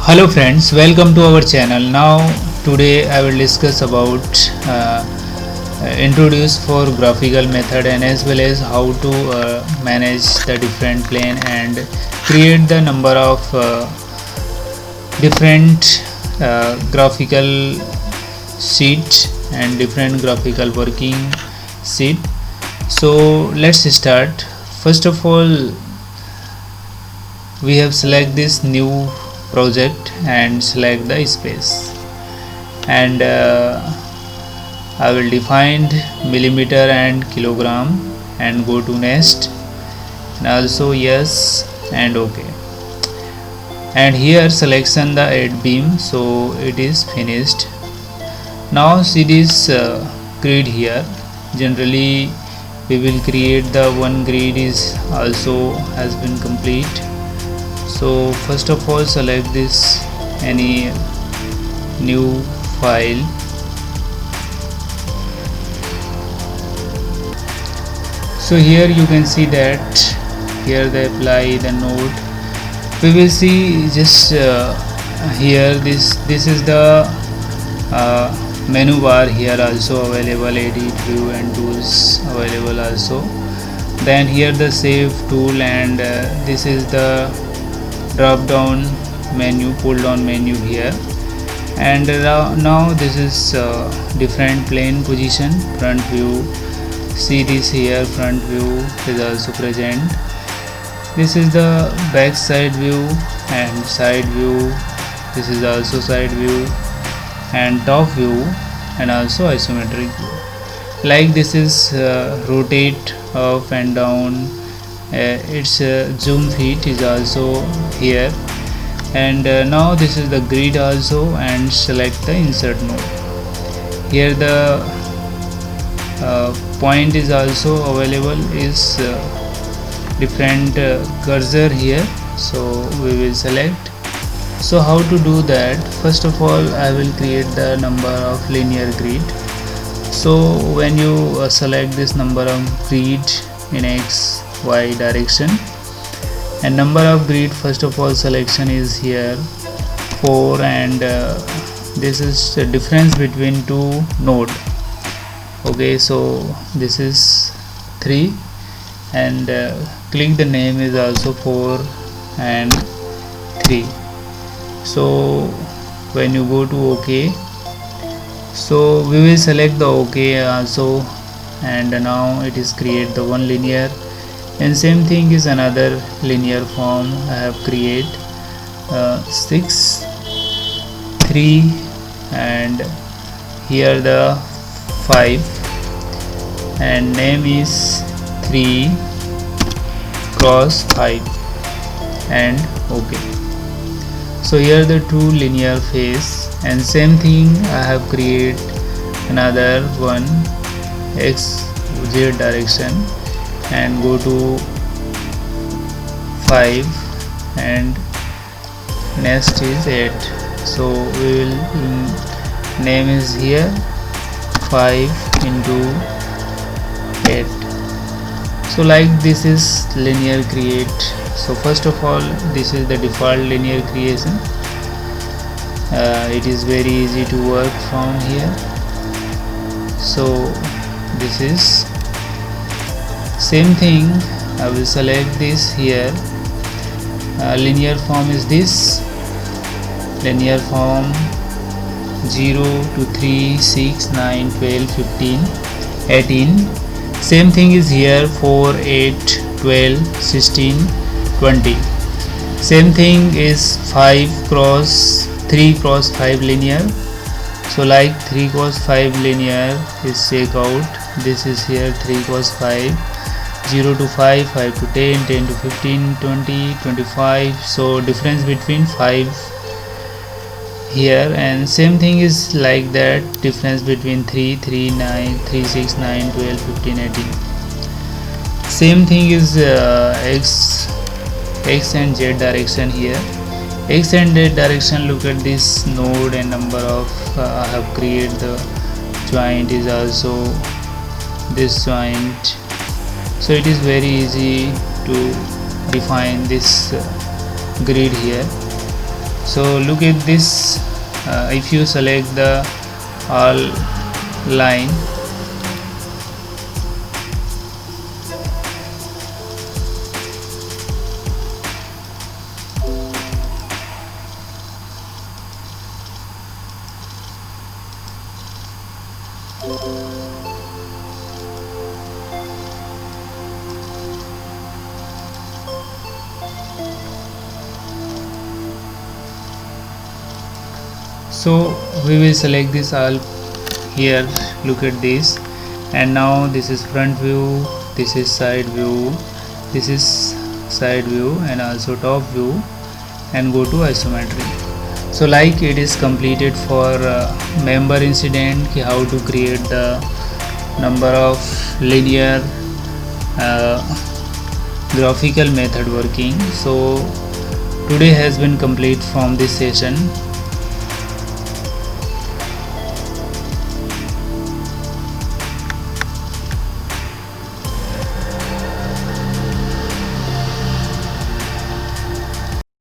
Hello friends, welcome to our channel. Now today I will discuss about introduce for graphical method and as well as how to manage the different plane and create the number of different graphical sheet and different graphical working sheet. So let's start. First of all, we have select this new project and select the space, and I will define millimeter and kilogram and go to next and also yes and OK, and here selection the 8 beam, so it is finished. Now see this grid here. Generally we will create the one grid is also has been complete. So first of all select this any new file, so here you can see that here they apply the node. We will see just here this is the menu bar here also available, edit view and tools available also. Then here the save tool, and this is the drop down menu, pull down menu here. And now this is different plane position, front view. See this here, front view is also present. This is the back side view and side view. This is also side view and top view and also isometric view. Like this is rotate up and down. Its zoom feet is also here, and now this is the grid also, and select the insert node. Here the point is also available, is different cursor here, so we will select. So how to do that? First of all I will create the number of linear grid. So when you select this number of grid in XY direction, and number of grid, first of all selection is here 4, and this is the difference between two node. Okay, so this is 3, and click the name is also 4 and 3. So when you go to OK, so we will select the OK also, and now it is create the one linear. And same thing is another linear form I have create 6, 3, and here the 5, and name is 3 cross 5 and OK. So here the two linear face, and same thing I have create another one XZ direction and go to 5, and next is 8. So we will name is here 5 into 8. So like this is linear create. So first of all this is the default linear creation. It is very easy to work from here. So this is same thing, I will select this here. Linear form is this, linear form 0 to 3, 6, 9, 12, 15, 18. Same thing is here 4, 8, 12, 16, 20. Same thing is 5 cross 3 cross 5 linear. So like 3 cross 5 linear is check out. This is here 3 cross 5, 0 to 5, 5 to 10, 10 to 15, 20, 25. So difference between 5 here, and same thing is like that, difference between 3, 3, 9, 3, 6, 9, 12, 15, 18. Same thing is X and Z direction here. X and Z direction, look at this node and number of I have created the joint is also this joint. So it is very easy to define this grid here. So look at this, if you select the all line, so we will select this all here. Look at this, and now this is front view, this is side view, this is side view and also top view, and go to isometry. So like it is completed for member incident ki how to create the number of linear graphical method working. So today has been complete from this session.